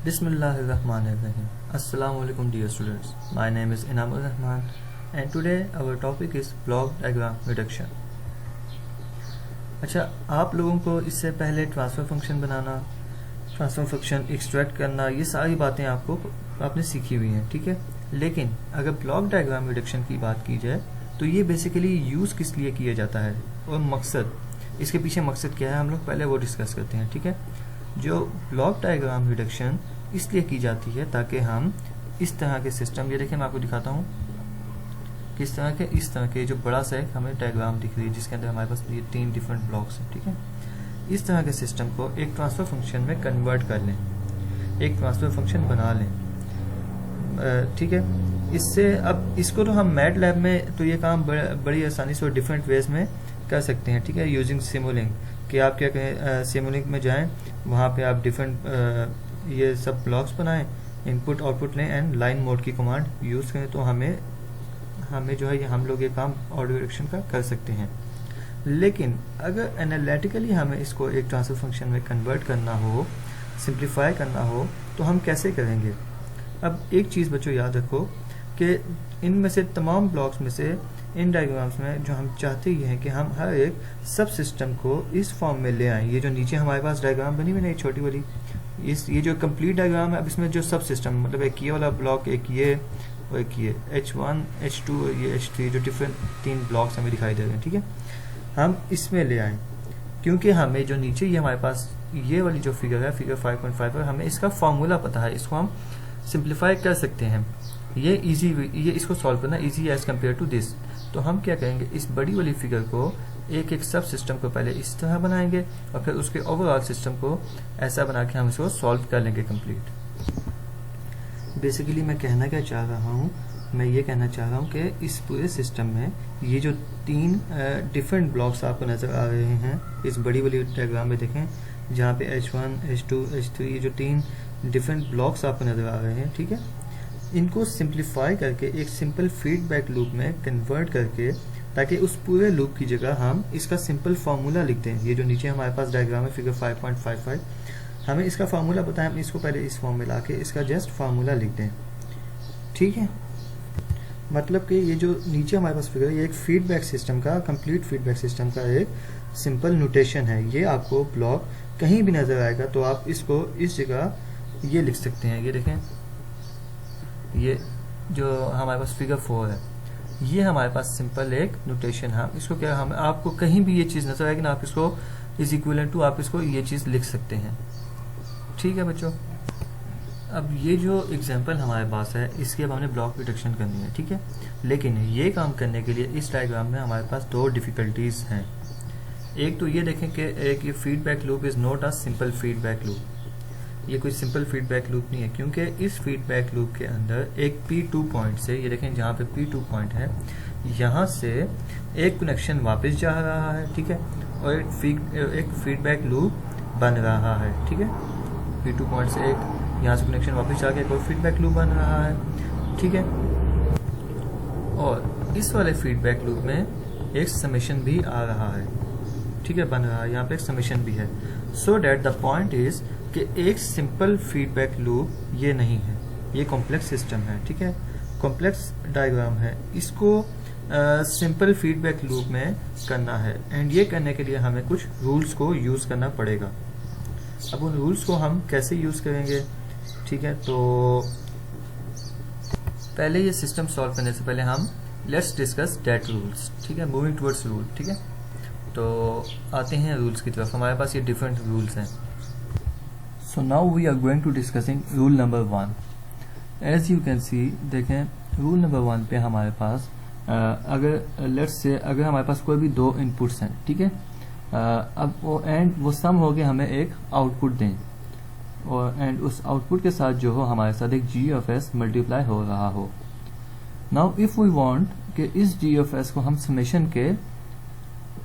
Bismillahirrahmanirrahim. Assalamu alaikum dear students. My name is Inamur Rahman and today our topic is block diagram reduction. अच्छा, आप लोगों को इससे पहले ट्रांसफर फंक्शन बनाना, transfer function extract करना, ये सारी बातें आपने सीखी हुई हैं, ठीक है। लेकिन अगर ब्लॉक डायग्राम रिडक्शन की बात की जाए तो ये बेसिकली यूज़ किस लिए किया जाता है और मकसद, इसके पीछे मकसद क्या है, हम लोग पहले वो डिस्कस करते हैं, ठीक है। जो ब्लॉक डायग्राम रिडक्शन इसलिए की जाती है ताकि हम इस तरह के सिस्टम, ये देखिए मैं आपको दिखाता हूँ किस तरह के, इस तरह के जो बड़ा सा एक हमें डायग्राम दिख रही है जिसके अंदर हमारे पास ये 3 डिफरेंट ब्लॉक्स हैं, ठीक है। इस तरह के सिस्टम को एक ट्रांसफर फंक्शन में कन्वर्ट कर लें, एक ट्रांसफर फंक्शन बना लें, ठीक है। इससे अब इसको तो हम मैटलैब में तो ये काम बड़ी आसानी से और डिफरेंट वेज में कर सकते हैं, ठीक है, यूजिंग सिमुलिंक। कि आप क्या कहें, सिमुलिंक में जाएं, वहाँ पे आप डिफरेंट ये सब ब्लॉक्स बनाएं, इनपुट आउटपुट लें एंड लाइन मोड की कमांड यूज़ करें तो हमें जो है ये हम लोग ये काम ऑडियो रिडक्शन का कर सकते हैं। लेकिन अगर एनालिटिकली हमें इसको एक ट्रांसफर फंक्शन में कन्वर्ट करना हो, सिंप्लीफाई करना हो, तो हम कैसे करेंगे। अब एक चीज़ बच्चों याद रखो कि इनमें से तमाम ब्लॉक्स में से इन डायग्राम्स में जो हम चाहते ये हैं कि हम हर एक सब सिस्टम को इस फॉर्म में ले आएं। ये जो नीचे हमारे पास डायग्राम बनी हुई ना, छोटी वाली, ये जो कंप्लीट डायग्राम है, अब इसमें जो सब सिस्टम मतलब एक ये वाला ब्लॉक, एक ये और एक ये H1 H2 और ये H3 जो डिफरेंट 3 ब्लॉक्स हमें दिखाई दे रहे हैं, ठीक है, हम इसमें ले आएँ। क्योंकि हमें जो नीचे ये हमारे पास ये वाली जो फिगर है, फिगर 5.5 पर हमें इसका फॉर्मूला पता है, इसको हम सिंप्लीफाई कर सकते हैं। ये इसको सॉल्व करना easy as compare to this. तो हम क्या करेंगे, इस बड़ी वाली फिगर को एक एक सब सिस्टम को पहले इस तरह बनाएंगे और फिर उसके ओवरऑल सिस्टम को ऐसा बना के हम इसको सॉल्व कर लेंगे कंप्लीट। बेसिकली मैं कहना क्या चाह रहा हूँ, मैं ये कहना चाह रहा हूँ कि इस पूरे सिस्टम में ये जो 3 डिफरेंट ब्लॉक्स आपको नज़र आ रहे हैं इस बड़ी वाली डायग्राम में, देखें जहाँ पे H1 H2 H3 ये जो 3 डिफरेंट ब्लॉक्स आपको नज़र आ रहे हैं, ठीक है, इनको सिंप्लीफाई करके एक सिंपल फीडबैक लूप में कन्वर्ट करके, ताकि उस पूरे लूप की जगह हम इसका सिंपल फार्मूला लिख दें। ये जो नीचे हमारे पास डायग्राम है फिगर 5.55, हमें इसका फार्मूला पता है, हम इसको पहले इस फॉर्म में ला के इसका जस्ट फार्मूला लिख दें, ठीक है। मतलब कि ये जो नीचे हमारे पास फिगर है, ये एक फीडबैक सिस्टम का, कंप्लीट फीडबैक सिस्टम का एक सिंपल नोटेशन है। ये आपको ब्लॉक कहीं भी नज़र आएगा तो आप इसको इस जगह ये लिख सकते हैं। ये देखें, ये जो हमारे पास फिगर 4 है, ये हमारे पास सिंपल एक नोटेशन है। इसको क्या, हम आपको कहीं भी ये चीज़ नजर आएगी ना, आप इसको इज इक्विवेलेंट टू, आप इसको ये चीज़ लिख सकते हैं, ठीक है बच्चों। अब ये जो एग्जांपल हमारे पास है, इसकी अब हमने ब्लॉक रिडक्शन करनी है, ठीक है। लेकिन ये काम करने के लिए इस डायग्राम में हमारे पास 2 डिफिकल्टीज हैं। एक तो ये देखें कि एक ये feedback loop is not a simple feedback loop, ये कोई सिंपल फीडबैक लूप नहीं है, क्योंकि इस फीडबैक लूप के अंदर एक P2 पॉइंट से, ये देखें जहाँ पे P2 पॉइंट है, यहाँ से एक कनेक्शन वापस जा रहा है, ठीक है, और एक फीडबैक लूप बन रहा है, ठीक है। P2 पॉइंट से एक यहाँ से कनेक्शन वापस जाके एक और फीडबैक लूप बन रहा है, ठीक है। और इस वाले फीडबैक लूप में एक समेशन भी आ रहा है, ठीक है, बन रहा है, यहाँ पे एक समेशन भी है। So that the point is कि एक सिंपल फीडबैक लूप ये नहीं है, ये कॉम्प्लेक्स सिस्टम है, ठीक है, कॉम्प्लेक्स डायग्राम है, इसको सिंपल फीडबैक लूप में करना है। एंड ये करने के लिए हमें कुछ रूल्स को यूज करना पड़ेगा। अब उन रूल्स को हम कैसे यूज करेंगे, ठीक है, तो पहले ये सिस्टम सॉल्व करने से पहले हम लेट्स डिस्कस दैट रूल्स, ठीक है, मूविंग टुवर्ड्स रूल, ठीक है। तो आते हैं रूल्स की तरफ। हमारे पास ये डिफरेंट रूल्स हैं। So now we are going to discussing rule number 1. As you can see, देखें रूल नंबर 1 पे हमारे पास अगर लेट्स से अगर हमारे पास कोई भी 2 इनपुट्स हैं, ठीक है, अब वो सम हो के हमें एक आउटपुट दें, और एंड उस आउटपुट के साथ जो हो हमारे साथ एक g(s) मल्टीप्लाई हो रहा हो। नाउ इफ वी वांट कि इस g(s) को हम समेशन के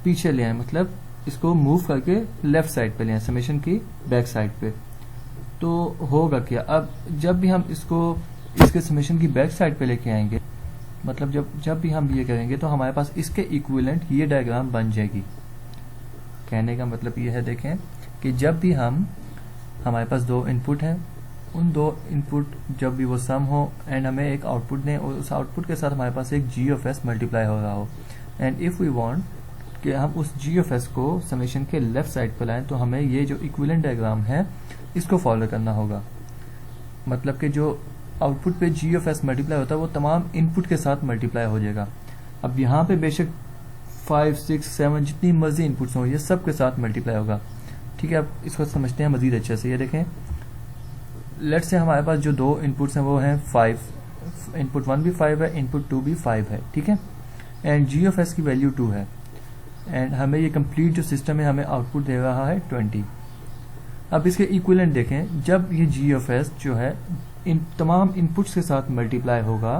पीछे ले आए, मतलब इसको मूव करके लेफ्ट साइड पे ले आए, समेशन की बैक साइड पे, तो होगा क्या, अब जब भी हम इसके समेशन की बैक साइड पे लेके आएंगे, मतलब जब भी हम ये करेंगे तो हमारे पास इसके इक्विवेलेंट ये डायग्राम बन जाएगी। कहने का मतलब ये है, देखें कि जब भी हमारे पास 2 इनपुट हैं, उन दो इनपुट जब भी वो सम हो एंड हमें एक आउटपुट दें और उस आउटपुट के साथ हमारे पास एक जी ऑफ एस मल्टीप्लाई हो रहा हो एंड इफ़ वी वांट कि हम उस जी ऑफ एस को समेशन के लेफ्ट साइड पर लाएं तो हमें ये जो इक्विवेलेंट डायग्राम है इसको फॉलो करना होगा। मतलब कि जो आउटपुट पे जी ऑफ एस मल्टीप्लाई होता है वो तमाम इनपुट के साथ मल्टीप्लाई हो जाएगा। अब यहाँ पे बेशक 5, 6, 7 जितनी मर्जी इनपुट्स हों ये सब के साथ मल्टीप्लाई होगा। ठीक है, अब इसको समझते हैं मजीद अच्छे से। ये देखें, लेट से हमारे पास जो दो इनपुट्स हैं वो हैं 5, इनपुट 1 भी 5 है, इनपुट 2 भी 5 है। ठीक है, एंड जी ऑफ एस की वैल्यू 2 है एंड हमें ये कंप्लीट जो सिस्टम है हमें आउटपुट दे रहा है 20। अब इसके इक्विवेलेंट देखें, जब ये जी ऑफ एस जो है इन तमाम इनपुट्स के साथ मल्टीप्लाई होगा,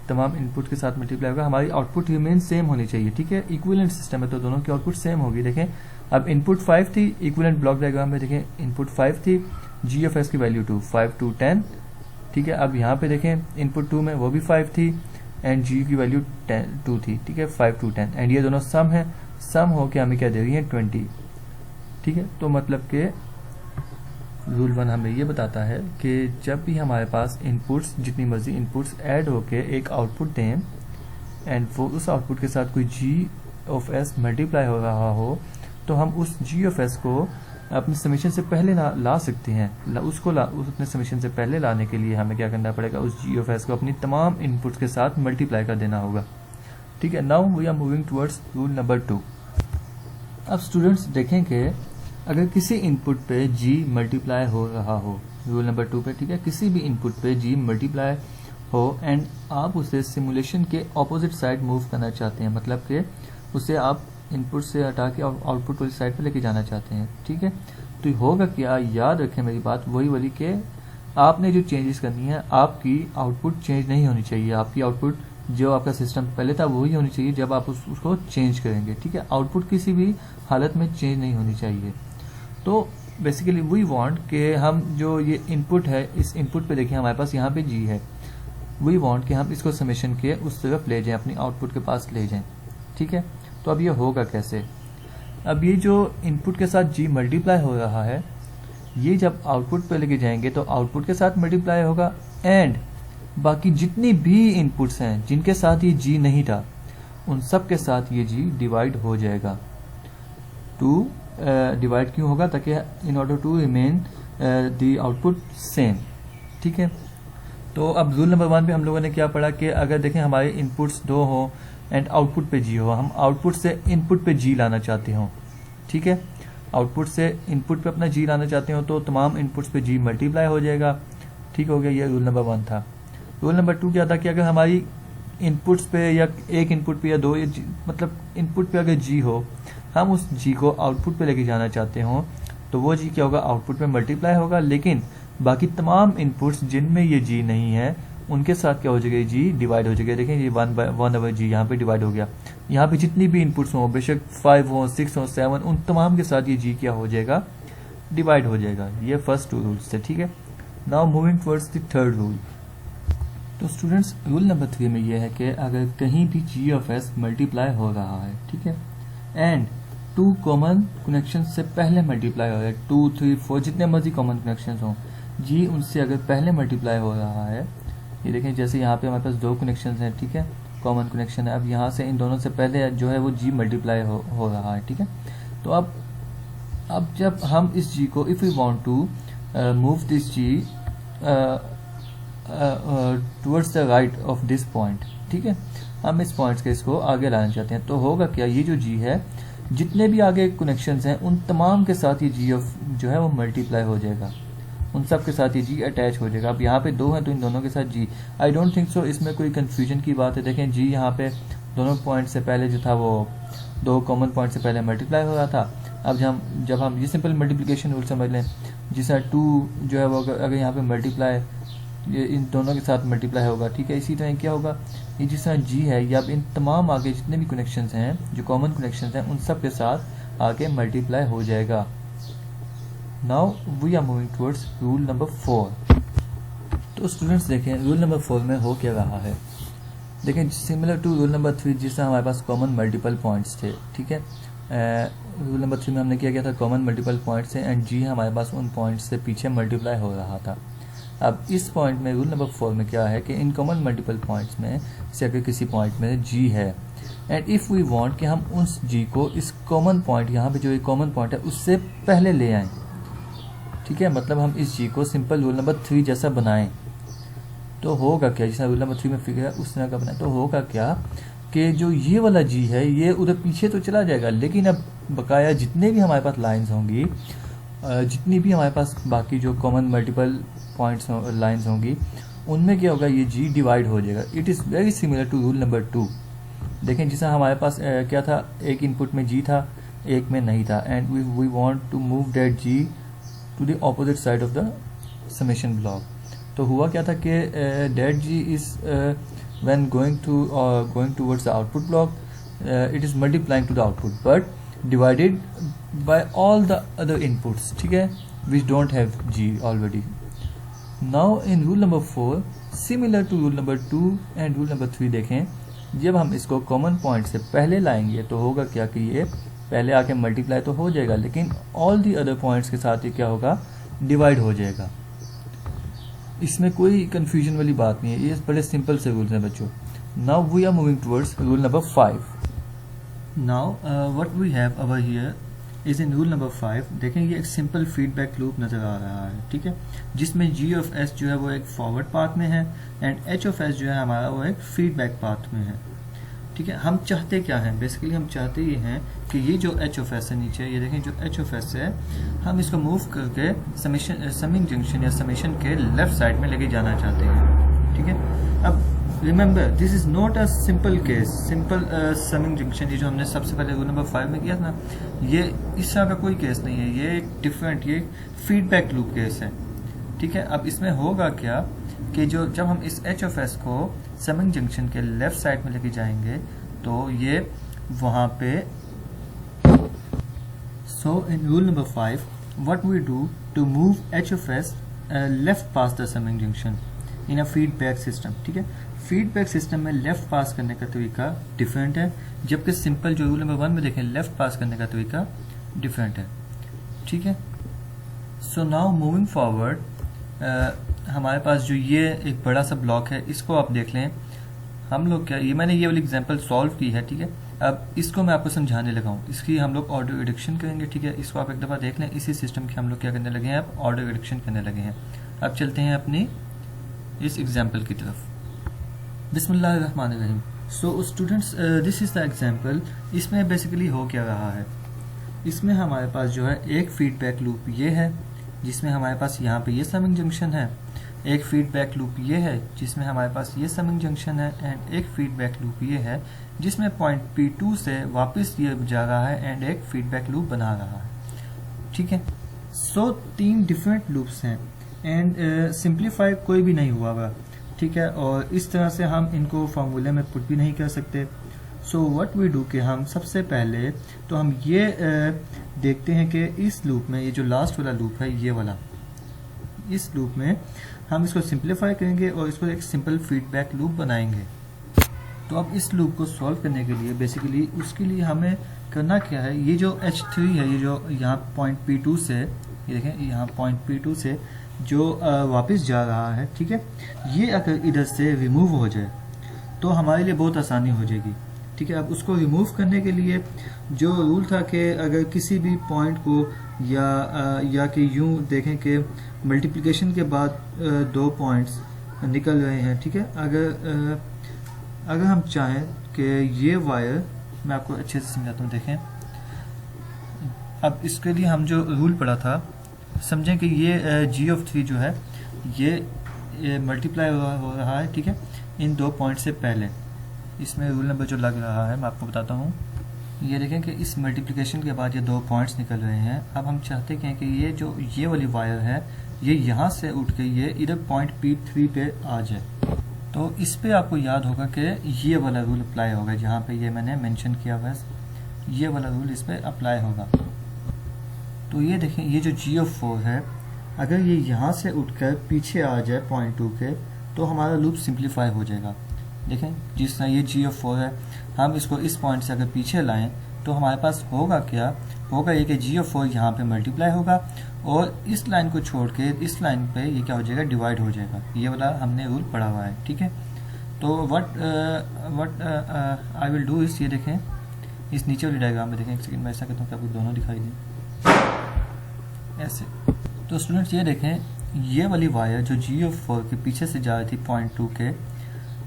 तमाम इनपुट के साथ मल्टीप्लाई होगा, हमारी आउटपुट रिमेन सेम होनी चाहिए। ठीक है, इक्विवेलेंट सिस्टम है तो दोनों की आउटपुट सेम होगी। देखें, अब इनपुट 5 थी, इक्विवेलेंट ब्लॉक डायग्राम में देखें इनपुट 5 थी, जी ऑफ एस की वैल्यू 2, 5 to 10। ठीक है, अब यहाँ पे देखें इनपुट 2 में वो भी 5 थी एंड जी की वैल्यू 2 थी। ठीक है, 5 to 10 एंड ये दोनों सम है, सम होके हमें क्या दे रही है 20। ठीक है, तो मतलब के रूल 1 हमें ये बताता है कि जब भी हमारे पास इनपुट्स जितनी मर्जी इनपुट्स ऐड होके एक आउटपुट दें एंड वो उस आउटपुट के साथ कोई जी ऑफ एस मल्टीप्लाई हो रहा हो तो हम उस जी ऑफ एस को अपने समीशन से पहले ला सकते हैं। उस अपने समीशन से पहले लाने के लिए हमें क्या करना पड़ेगा, उस जी ऑफ एस को अपनी तमाम इनपुट्स के साथ मल्टीप्लाई कर देना होगा। ठीक है, now we are moving towards rule number 2। अब स्टूडेंट्स देखें कि अगर किसी इनपुट पे जी मल्टीप्लाई हो रहा हो, रूल नंबर 2 पे, ठीक है, किसी भी इनपुट पे जी मल्टीप्लाई हो एंड आप उसे सिमुलेशन के ऑपोजिट साइड मूव करना चाहते हैं, मतलब कि उसे आप इनपुट से हटा के आउटपुट वाली साइड पे लेके जाना चाहते हैं। ठीक है, तो होगा क्या, याद रखें मेरी बात वही वाली कि आपने जो चेंजेस करनी है आपकी आउटपुट चेंज नहीं होनी चाहिए। आपकी आउटपुट जो आपका सिस्टम पहले था वही होनी चाहिए जब आप उसको चेंज करेंगे। ठीक है, आउटपुट किसी भी हालत में चेंज नहीं होनी चाहिए। तो बेसिकली वी वांट कि हम जो ये इनपुट है इस इनपुट पे देखिए हमारे पास यहाँ पे जी है, वी वांट कि हम इसको समेशन के उस तरफ ले जाएं, अपनी आउटपुट के पास ले जाएं। ठीक है, तो अब ये होगा कैसे, अब ये जो इनपुट के साथ जी मल्टीप्लाई हो रहा है ये जब आउटपुट पे लेके जाएंगे तो आउटपुट के साथ मल्टीप्लाई होगा एंड बाकी जितनी भी इनपुट्स हैं जिनके साथ ये जी नहीं था उन सब के साथ ये जी डिवाइड हो जाएगा। डिवाइड क्यों होगा, ताकि in order to remain the output same. ठीक है, तो अब रूल नंबर 1 पे हम लोगों ने क्या पढ़ा कि अगर देखें हमारे इनपुट्स 2 हो एंड आउटपुट पे जी हो, हम आउटपुट से इनपुट पे जी लाना चाहते हो। ठीक है, आउटपुट से इनपुट पे अपना जी लाना चाहते हो तो तमाम इनपुट्स पे जी मल्टीप्लाई हो जाएगा। ठीक हो गया, ये रूल नंबर 1 था। रूल नंबर 2 क्या था कि अगर हमारी इनपुट्स पे या एक इनपुट पे या दो मतलब इनपुट पे अगर जी हो, हम उस जी को आउटपुट पे लेके जाना चाहते हो तो वो जी क्या होगा, आउटपुट पे मल्टीप्लाई होगा, लेकिन बाकी तमाम इनपुट्स जिनमें ये जी नहीं है उनके साथ क्या हो जाएगा, जी डिवाइड हो जाएगा। देखें ये 1/1 जी यहाँ पे डिवाइड हो गया। यहाँ पे जितनी भी इनपुट्स हों, बेशक 5 हो, 6 हो, 7, उन तमाम के साथ ये जी क्या हो जाएगा, डिवाइड हो जाएगा। ये फर्स्ट 2 रूल्स थे। ठीक है, now moving towards the third rule. तो स्टूडेंट्स रूल नंबर 3 में ये है कि अगर कहीं भी जी ऑफ एस मल्टीप्लाई हो रहा है, ठीक है, एंड 2 कॉमन कनेक्शन से पहले मल्टीप्लाई हो रहा है, 2, 3, 4 जितने मर्जी कॉमन कनेक्शन हों, जी उनसे अगर पहले मल्टीप्लाई हो रहा है, ये देखें जैसे यहाँ पे हमारे पास 2 कनेक्शन हैं, ठीक है, कॉमन कनेक्शन है। अब यहाँ से इन दोनों से पहले जो है वो जी मल्टीप्लाई हो रहा है। ठीक है, तो अब जब हम इस जी को if we want to move this G towards the right of this point, ठीक है, हम इस पॉइंट के इसको आगे लाना चाहते हैं, तो होगा क्या, ये जो जी है जितने भी आगे कनेक्शंस हैं उन तमाम के साथ ये जी ऑफ जो है वो मल्टीप्लाई हो जाएगा, उन सब के साथ ये जी अटैच हो जाएगा। अब यहाँ पे 2 हैं तो इन दोनों के साथ जी, आई डोंट थिंक सो इसमें कोई कंफ्यूजन की बात है। देखें जी यहाँ पे दोनों पॉइंट से पहले जो था वो 2 कॉमन पॉइंट से पहले मल्टीप्लाई हो रहा था। अब जब हम ये सिंपल मल्टीप्लिकेशन रूल समझ लें, जिसका 2 जो है वो अगर यहाँ पे मल्टीप्लाई ये इन दोनों के साथ मल्टीप्लाई होगा, ठीक है, इसी तरह क्या होगा, ये जिस तरह जी है ये अब इन तमाम आगे जितने भी कनेक्शंस हैं जो कॉमन कनेक्शंस हैं उन सब के साथ आगे मल्टीप्लाई हो जाएगा। Now we are moving towards rule number 4। तो स्टूडेंट्स देखें रूल नंबर 4 में हो क्या रहा है, देखें सिमिलर टू रूल नंबर 3 जिससे हमारे पास कॉमन मल्टीपल पॉइंट्स थे, ठीक है, रूल नंबर 3 में हमने क्या किया था, कॉमन मल्टीपल पॉइंट्स है एंड जी हमारे पास उन पॉइंट्स से पीछे मल्टीप्लाई हो रहा था। अब इस पॉइंट में रूल नंबर 4 में क्या है कि इन कॉमन मल्टीपल पॉइंट्स में से अगर किसी पॉइंट में जी है एंड इफ़ वी वांट कि हम उस जी को इस कॉमन पॉइंट, यहाँ पे जो एक कॉमन पॉइंट है उससे पहले ले आएँ, ठीक है, मतलब हम इस जी को सिंपल रूल नंबर 3 जैसा बनाएं, तो होगा क्या, जैसा रूल नंबर 3 में फिगर है उस तरह का बनाए, तो होगा क्या कि जो ये वाला जी है ये उधर पीछे तो चला जाएगा, लेकिन अब बकाया जितने भी हमारे पास लाइंस होंगी, जितनी भी हमारे पास बाकी जो कॉमन मल्टीपल पॉइंट्स लाइंस होंगी, उनमें क्या होगा, ये जी डिवाइड हो जाएगा। It is very similar to rule number 2। देखें जैसा हमारे पास क्या था, एक इनपुट में जी था, एक में नहीं था, and we want to move that G to the opposite side of the summation block. तो हुआ क्या था कि that G is when going towards the output block, it is multiplying to the output but divided by all the other inputs, ठीक है, which don't have g already. Now in rule number 4 similar to rule number 2 and rule number 3 देखें, जब हम इसको common point से पहले लाएंगे तो होगा क्या कि ये पहले आके मल्टीप्लाई तो हो जाएगा, लेकिन ऑल दी अदर पॉइंट्स के साथ ये क्या होगा, डिवाइड हो जाएगा। इसमें कोई कंफ्यूजन वाली बात नहीं है, ये बड़े सिंपल से रूल्स हैं बच्चों। Now we are moving towards rule number 5। Now what we have over here is in rule number 5। देखें ये एक सिंपल फीडबैक लूप नजर आ रहा है, ठीक है, जिसमें g ऑफ s जो है वो एक फॉरवर्ड पाथ में है एंड h ऑफ s जो है हमारा वो एक फीडबैक पाथ में है, ठीक है। हम चाहते क्या हैं, बेसिकली हम चाहते ये हैं कि ये जो h ऑफ s है नीचे, ये देखें जो h ऑफ s है, हम इसको मूव करके समिंग जंक्शन या समेशन के लेफ्ट साइड में लेके जाना चाहते हैं, ठीक है। अब remember this is not a simple case, simple summing junction, ये जो हमने सबसे पहले रूल नंबर 5 में किया था ना, ये इस तरह का कोई केस नहीं है, ये एक डिफरेंट, ये फीडबैक लूप केस है, ठीक है। अब इसमें होगा क्या कि जो जब हम इस h ऑफ s को समिंग जंक्शन के लेफ्ट साइड में लेके जाएंगे तो ये वहां पे, so in rule number 5 what we do to move h of s left pass the summing junction in a feedback system, ठीक है। फीडबैक सिस्टम में लेफ्ट पास करने का तरीका डिफरेंट है, जबकि सिंपल जो रूल नंबर 1 में देखें लेफ्ट पास करने का तरीका डिफरेंट है, ठीक है। सो नाउ मूविंग फॉरवर्ड, हमारे पास जो ये एक बड़ा सा ब्लॉक है, इसको आप देख लें, हम लोग क्या, ये मैंने ये वाली एग्जांपल सॉल्व की है, ठीक है। अब इसको मैं आपको समझाने लगा हूँ, इसकी हम लोग ऑर्डर रिडक्शन करेंगे, ठीक है। इसको आप एक दफ़ा देख लें, इसी सिस्टम की हम लोग क्या करने लगे हैं, अब ऑर्डर रिडक्शन करने लगे हैं। अब चलते हैं अपनी इस एग्जाम्पल की तरफ। बिस्मिल्लाहिर्रहमानिर्रहीम। So students, this is the example. इसमें बेसिकली हो क्या रहा है, इसमें हमारे पास जो है एक फीडबैक लूप ये है जिसमें हमारे पास यहाँ पे ये समिंग जंक्शन है, एक फीडबैक लूप ये है जिसमें हमारे पास ये समिंग जंक्शन है, एंड एक फीडबैक लूप ये है जिसमें पॉइंट P2 से वापस ये जा रहा है एंड एक फीडबैक लूप बना रहा है, ठीक है। सो 3 डिफरेंट लूप्स हैं एंड सिंप्लीफाई कोई भी नहीं हुआ हुआ, ठीक है, और इस तरह से हम इनको फार्मूले में पुट भी नहीं कर सकते। सो व्हाट वी डू कि हम सबसे पहले तो हम ये देखते हैं कि इस लूप में, ये जो लास्ट वाला लूप है ये वाला, इस लूप में हम इसको सिंप्लीफाई करेंगे और इसको एक सिंपल फीडबैक लूप बनाएंगे। तो अब इस लूप को सॉल्व करने के लिए बेसिकली उसके लिए हमें करना क्या है, ये जो H3 है, ये जो यहाँ पॉइंट P2 से, ये देखें यहाँ पॉइंट P2 से जो वापस जा रहा है, ठीक है, ये अगर इधर से रिमूव हो जाए तो हमारे लिए बहुत आसानी हो जाएगी, ठीक है। अब उसको रिमूव करने के लिए जो रूल था कि अगर किसी भी पॉइंट को या कि यूं देखें कि मल्टीप्लिकेशन के बाद 2 पॉइंट्स निकल रहे हैं, ठीक है, अगर हम चाहें कि ये वायर, मैं आपको अच्छे से समझाता हूँ, देखें। अब इसके लिए हम जो रूल पढ़ा था, समझें कि ये g(3) जो है ये मल्टीप्लाई हो रहा है, ठीक है, इन 2 पॉइंट से पहले। इसमें रूल नंबर जो लग रहा है मैं आपको बताता हूँ, ये देखें कि इस मल्टीप्लिकेशन के बाद ये 2 पॉइंट्स निकल रहे हैं। अब हम चाहते हैं कि ये वाली वायर है, ये यहाँ से उठ के ये इधर पॉइंट P3 पे आ जाए। तो इस पे आपको याद होगा कि ये वाला रूल अप्लाई होगा, जहाँ पे ये मैंने मेंशन किया हुआ है, ये वाला रूल इस पे अप्लाई होगा। तो ये देखें, ये जो g(4) है, अगर ये यहाँ से उठकर पीछे आ जाए पॉइंट 2 के, तो हमारा लूप सिंप्लीफाई हो जाएगा। देखें जिस तरह ये g(4) है, हम इसको इस पॉइंट से अगर पीछे लाएं तो हमारे पास होगा क्या होगा ये कि जी ऑफ 4 यहाँ पे मल्टीप्लाई होगा और इस लाइन को छोड़ के इस लाइन पे ये क्या हो जाएगा, डिवाइड हो जाएगा। ये वाला हमने रूल पढ़ा हुआ है, ठीक है। तो व्हाट आई विल डू इस, ये देखें इस नीचे वाली डायग्राम में देखें, एक सेकंड मैं ऐसा कहता हूँ कि आपको दोनों दिखाई दें ऐसे। तो स्टूडेंट्स ये देखें ये वाली वायर जो जी ऑफ 4 के पीछे से जा रही थी पॉइंट 2 के,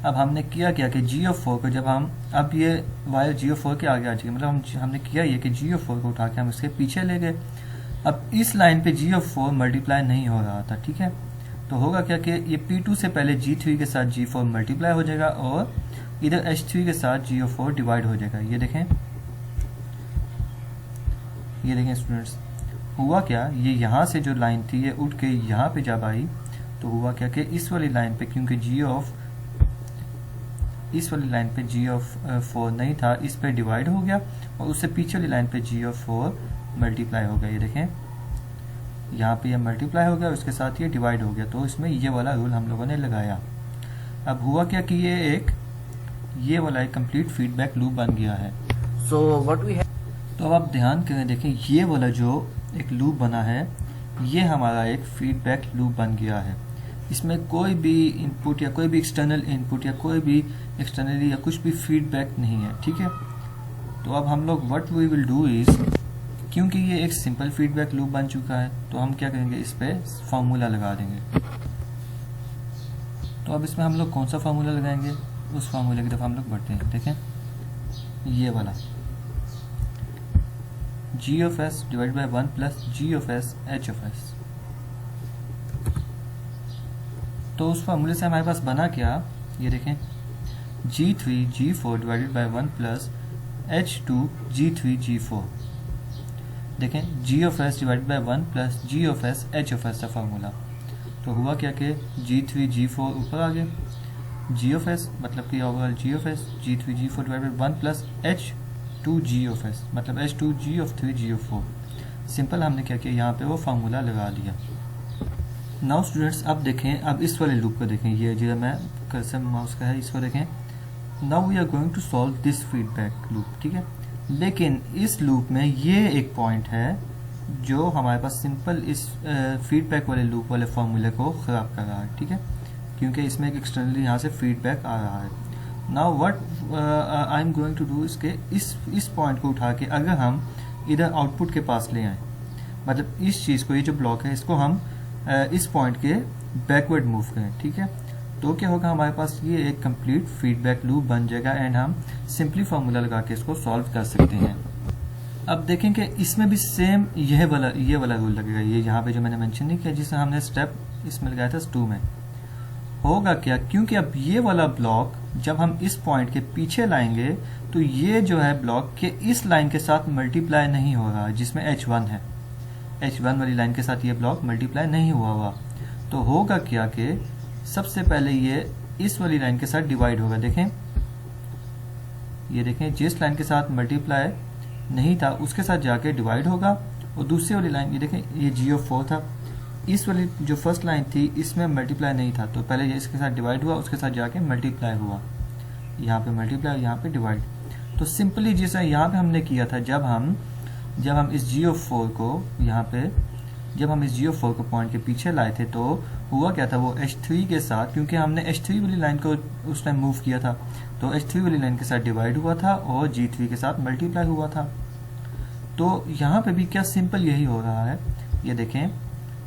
अब हमने किया क्या कि जी ऑफ 4 को जब हम, अब ये वायर जी ऑफ 4 के आगे आ जाएगी, मतलब हमने किया ये कि जी ऑफ 4 को उठा के हम इसके पीछे ले गए। अब इस लाइन पे जी ऑफ 4 मल्टीप्लाई नहीं हो रहा था, ठीक है। तो होगा क्या कि ये P2 से पहले G3 के साथ G4 मल्टीप्लाई हो जाएगा और इधर H3 के साथ G4 डिवाइड हो जाएगा। ये देखें स्टूडेंट्स, हुआ क्या, ये यहाँ से जो लाइन थी ये उठ के यहाँ पे जब आई तो हुआ क्या कि इस वाली लाइन पे, क्योंकि इस वाली लाइन पे G4 नहीं था, इस पे डिवाइड हो गया और उससे पीछे वाली लाइन पे G4 मल्टीप्लाई हो गया। ये देखें यहाँ पे ये मल्टीप्लाई हो गया और उसके साथ ये डिवाइड हो गया। तो इसमें ये वाला रूल हम लोगों ने लगाया। अब हुआ क्या कि ये वाला एक कंप्लीट फीडबैक लूप बन गया है। सो व्हाट वी हैव, तो अब आप ध्यान करें, देखें ये वाला जो एक लूप बना है ये हमारा एक फीडबैक लूप बन गया है। इसमें कोई भी इनपुट या कोई भी एक्सटर्नल इनपुट या कोई भी एक्सटर्नली या कुछ भी फीडबैक नहीं है, ठीक है। तो अब हम लोग what we will do is, क्योंकि ये एक सिंपल फीडबैक लूप बन चुका है तो हम क्या करेंगे, इस पे फार्मूला लगा देंगे। तो अब इसमें हम लोग कौन सा फार्मूला लगाएंगे, उस फार्मूले की तरफ हम लोग बढ़ते हैं। देखें ये वाला g of s divide by 1 plus g of s h of s। तो उस फार्मूले से हमारे पास बना क्या, ये देखें g3 g4 divided by 1 plus h2 g3 g4। देखें g of s divided by 1 plus g of s h of s का फार्मूला। तो हुआ क्या कि g3 g4 ऊपर आ गए, g of s मतलब कि overall g of s g3 g4 divided by 1 plus h2 g of s मतलब h2 g of 3 g of 4। Simple हमने क्या किया, यहाँ पे वो फार्मूला लगा दिया। नाउ स्टूडेंट्स अब देखें, अब इस वाले लूप को देखें, ये जो मैं कर्सर माउस का है इसको देखें। Now we are going to solve this feedback loop, ठीक है। लेकिन इस लूप में ये एक पॉइंट है जो हमारे पास सिंपल इस फीडबैक वाले लूप वाले फार्मूले को ख़राब कर रहा है, ठीक है, क्योंकि इसमें एक एक्सटर्नली यहाँ से फीडबैक आ रहा है। Now what I am going to do, इसके इस पॉइंट को उठा के अगर हम इधर आउटपुट के पास ले आए, मतलब इस चीज़ को, ये जो ब्लॉक है इसको हम इस पॉइंट के बैकवर्ड मूव करें, ठीक है, तो क्या होगा, हमारे पास ये एक कंप्लीट फीडबैक लूप बन जाएगा एंड हम सिंपली फार्मूला लगा के इसको सॉल्व कर सकते हैं। अब देखें कि इसमें भी सेम ये वाला रूल लगेगा, ये यहाँ पे जो मैंने मेंशन नहीं किया जिसे हमने स्टेप इसमें लगाया था 2 में। होगा क्या, क्योंकि अब ये वाला ब्लॉक जब हम इस पॉइंट के पीछे लाएंगे तो ये जो है ब्लॉक के इस लाइन के साथ मल्टीप्लाई नहीं हो रहा जिसमें h1 है, h1 वाली लाइन के साथ ये ब्लॉक मल्टीप्लाई नहीं हुआ। तो होगा क्या कि सबसे पहले ये इस वाली लाइन के साथ डिवाइड होगा। देखें ये देखें, जिस लाइन के साथ मल्टीप्लाई नहीं था उसके साथ जाके डिवाइड होगा और दूसरी वाली लाइन, ये देखें ये G4 था, इस वाली जो फर्स्ट लाइन थी इसमें मल्टीप्लाई नहीं था तो पहले ये इसके साथ डिवाइड हुआ, उसके साथ जाके मल्टीप्लाई हुआ, यहाँ पे मल्टीप्लाई यहाँ पे डिवाइड। तो सिंपली जैसा यहाँ पे हमने किया था, जब हम इस G4 को यहाँ पे, जब हम इस G4 को पॉइंट के पीछे लाए थे तो हुआ क्या था, वो H3 के साथ, क्योंकि हमने H3 वाली लाइन को उस टाइम मूव किया था तो H3 वाली लाइन के साथ डिवाइड हुआ था और G3 के साथ मल्टीप्लाई हुआ था। तो यहाँ पे भी क्या सिंपल यही हो रहा है। ये देखें,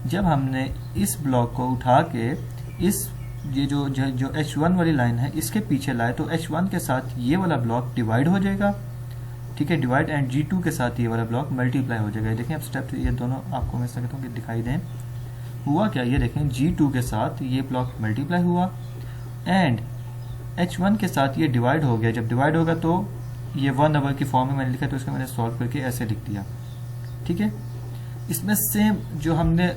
जब हमने इस ब्लॉक को उठा के ये जो H1 वाली लाइन है इसके पीछे लाए तो H1 के साथ ये वाला ब्लॉक डिवाइड हो जाएगा, ठीक है, डिवाइड, एंड G2 के साथ ये वाला ब्लॉक मल्टीप्लाई हो जाएगा। देखें अब स्टेप ये दोनों आपको मैं कहता हूँ कि दिखाई दें। हुआ क्या, ये देखें G2 के साथ ये ब्लॉक मल्टीप्लाई हुआ एंड H1 के साथ ये डिवाइड हो गया। जब डिवाइड होगा तो ये 1 ओवर की फॉर्म में मैंने लिखा तो इसको मैंने सॉल्व करके ऐसे लिख दिया, ठीक है। इसमें सेम जो हमने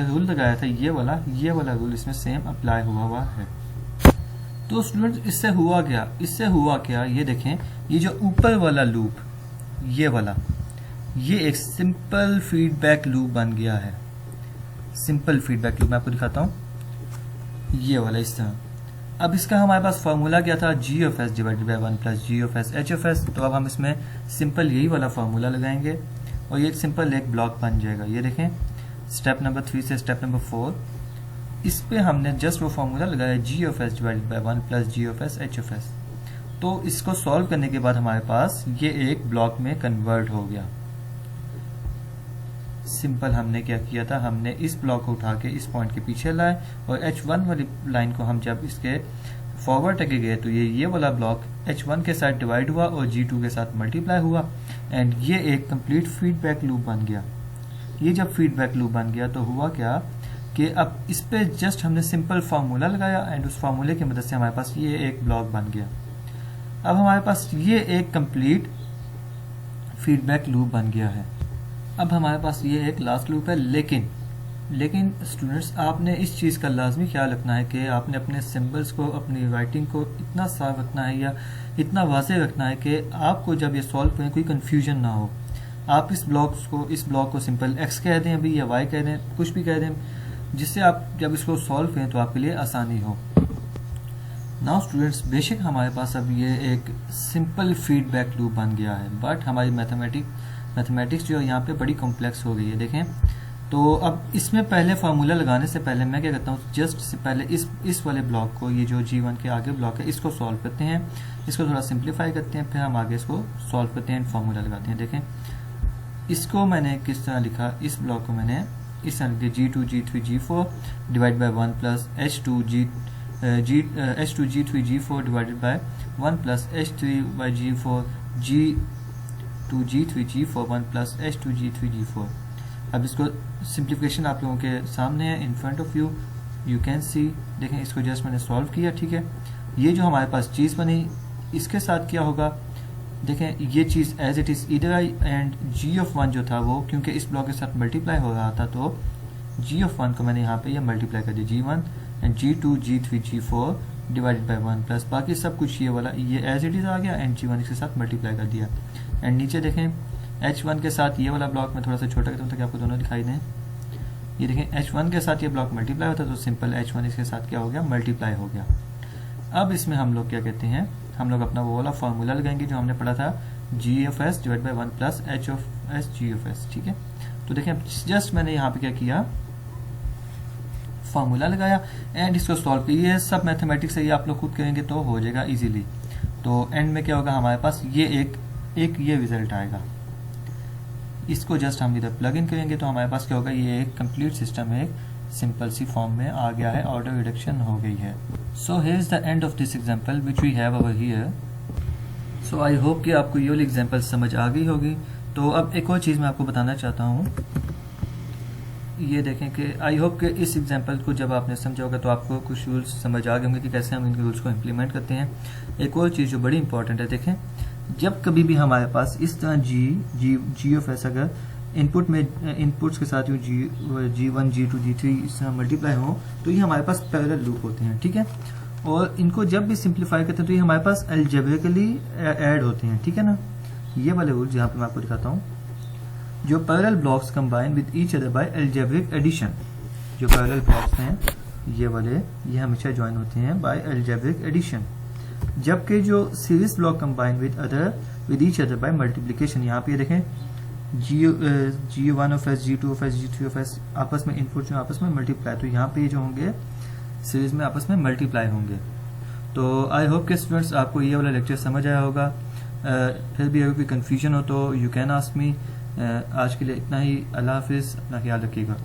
रूल लगाया था ये वाला रूल इसमें सेम अप्लाई हुआ है। तो स्टूडेंट इससे हुआ क्या, ये देखें, ये जो ऊपर वाला लूप ये एक सिंपल फीडबैक लूप बन गया है। सिंपल फीडबैक लूप मैं आपको दिखाता हूँ, ये वाला इस तरह। अब इसका हमारे पास फार्मूला क्या था, g of s divided by 1 plus g of s h of s। तो अब हम इसमें सिंपल यही वाला फार्मूला लगाएंगे। और ये एक सिंपल एक ब्लॉक बन जाएगा। ये देखें स्टेप नंबर 3 से स्टेप नंबर 4, इस पे हमने जस्ट वो फॉर्मूला लगाया G of S divided by 1 plus G of S H of S. तो इसको सॉल्व करने के बाद हमारे पास ये एक ब्लॉक में कन्वर्ट हो गया। सिंपल हमने क्या किया था, हमने इस ब्लॉक को उठा के इस पॉइंट के पीछे लाए और H1 वाली लाइन को हम जब इसके फॉरवर्ड टके गए तो ये वाला ब्लॉक H1 के साथ डिवाइड हुआ और G2 के साथ मल्टीप्लाई हुआ एंड ये एक कंप्लीट फीडबैक लूप बन गया। ये जब फीडबैक लूप बन गया तो हुआ क्या कि अब इस पे जस्ट हमने सिंपल फार्मूला लगाया एंड उस फार्मूले की मदद से हमारे पास ये एक ब्लॉक बन गया। अब हमारे पास ये एक कंप्लीट फीडबैक लूप बन गया है। अब हमारे पास ये एक लास्ट लूप है, लेकिन स्टूडेंट्स आपने इस चीज़ का लाजमी ख्याल रखना है कि आपने अपने सिंबल्स को, अपनी राइटिंग को इतना साफ रखना है या इतना वाज़ेह रखना है कि आपको जब ये सॉल्व करें कोई कन्फ्यूजन ना हो। आप इस ब्लॉक को सिंपल x कह दें अभी या y कह दें, कुछ भी कह दें, जिससे आप जब इसको सॉल्व करें तो आपके लिए आसानी हो। नाउ स्टूडेंट्स, बेशक हमारे पास अब ये एक सिंपल फीडबैक लूप बन गया है, बट हमारी मैथमेटिक्स जो है यहाँ पे बड़ी कॉम्प्लेक्स हो गई है। देखें तो अब इसमें पहले फार्मूला लगाने से पहले मैं क्या करता हूँ, जस्ट से पहले इस वाले ब्लॉक को, ये जो G1 के आगे ब्लॉक है, इसको सॉल्व करते हैं, इसको थोड़ा सिंप्लीफाई करते हैं, फिर हम आगे इसको सॉल्व करते हैं, फार्मूला लगाते हैं। देखें इसको मैंने किस तरह लिखा, इस ब्लॉक को मैंने इस तरह लिखा G2 G3 G4 divide by 1 plus H2 G3 G4 divided by 1 plus H3 by G4 G2 G3 G4 1 plus H2 G3 G4। अब इसको सिंप्लीफिकेशन आप लोगों के सामने है, in front of you can see. देखें इसको जस्ट मैंने सॉल्व किया, ठीक है। ये जो हमारे पास चीज़ बनी, इसके साथ क्या होगा, देखें ये चीज़ एज इट इज़ इधर आई एंड g ऑफ 1 जो था वो, क्योंकि इस ब्लॉक के साथ मल्टीप्लाई हो रहा था तो g ऑफ 1 को मैंने यहाँ पे ये मल्टीप्लाई कर दिया G1 and G2 G3 G4 divided by 1 plus बाकी सब कुछ ये वाला ये एज इट इज़ आ गया एंड G1 इसके साथ मल्टीप्लाई कर दिया। एंड नीचे देखें H1 के साथ ये वाला ब्लॉक मैं थोड़ा सा छोटा करता हूँ ताकि आपको दोनों दिखाई दें। ये देखें H1 के साथ ये ब्लॉक मल्टीप्लाई होता है तो सिंपल H1 इसके साथ क्या हो गया, मल्टीप्लाई हो गया। अब इसमें हम लोग क्या कहते हैं, हम लोग अपना वो वाला फार्मूला लगाएंगे जो हमने पढ़ा था g of S divide by 1 plus h of S G of S, ठीक है। तो देखें जस्ट मैंने यहाँ पे क्या किया, फार्मूला लगाया एंड इसको सॉल्व किया। ये सब मैथमेटिक्स है, ये आप लोग खुद करेंगे तो हो जाएगा इजीली। तो एंड में क्या होगा, हमारे पास ये एक ये रिजल्ट आएगा। इसको जस्ट हम इधर प्लग इन करेंगे तो हमारे पास क्या होगा, ये एक कंप्लीट सिस्टम एक सिंपल सी फॉर्म में आ गया है, ऑर्डर रिडक्शन हो गई है। So here is the end of this example which we have over here. So I hope कि आपको ये वाली एग्जांपल समझ आ गई होगी। तो अब एक और चीज़ मैं आपको बताना चाहता हूँ, ये देखें कि आई होप कि इस एग्जांपल को जब आपने समझा होगा तो आपको कुछ रूल्स समझ आ गए होंगे कि कैसे हम इन रूल्स को इम्प्लीमेंट करते हैं। एक और चीज़ जो बड़ी इंपॉर्टेंट है, देखें जब कभी भी हमारे पास इस तरह जी ऑफ एस अगर इनपुट्स के साथ G1 G2 G3 इस तरह मल्टीप्लाई हो तो ये हमारे पास पैरेलल लूप होते हैं, ठीक है। और इनको जब भी सिंप्लीफाई करते हैं तो ये हमारे पास अलजेब्रिकली ऐड होते हैं, ठीक है ना। ये वाले रूल्स यहाँ पे मैं आपको दिखाता हूँ, जो parallel blocks combine with each other by algebraic addition. जो पैरेलल ब्लॉक्स हैं ये वाले, ये हमेशा ज्वाइन होते हैं बाय अलजेब्रिक एडिशन, जबकि जो series block combine with each other bye multiplication. यहाँ पे देखें G1 of S G2 of S G3 of S आपस में इनपुट जो आपस में मल्टीप्लाई, तो यहाँ पे जो होंगे सीरीज में आपस में मल्टीप्लाई होंगे। तो आई होप के स्टूडेंट्स आपको ये वाला लेक्चर समझ आया होगा। फिर भी अगर कोई कन्फ्यूजन हो तो यू कैन आस्क मी। आज के लिए इतना ही, अल्लाह हाफिज़, अपना ख्याल रखिएगा।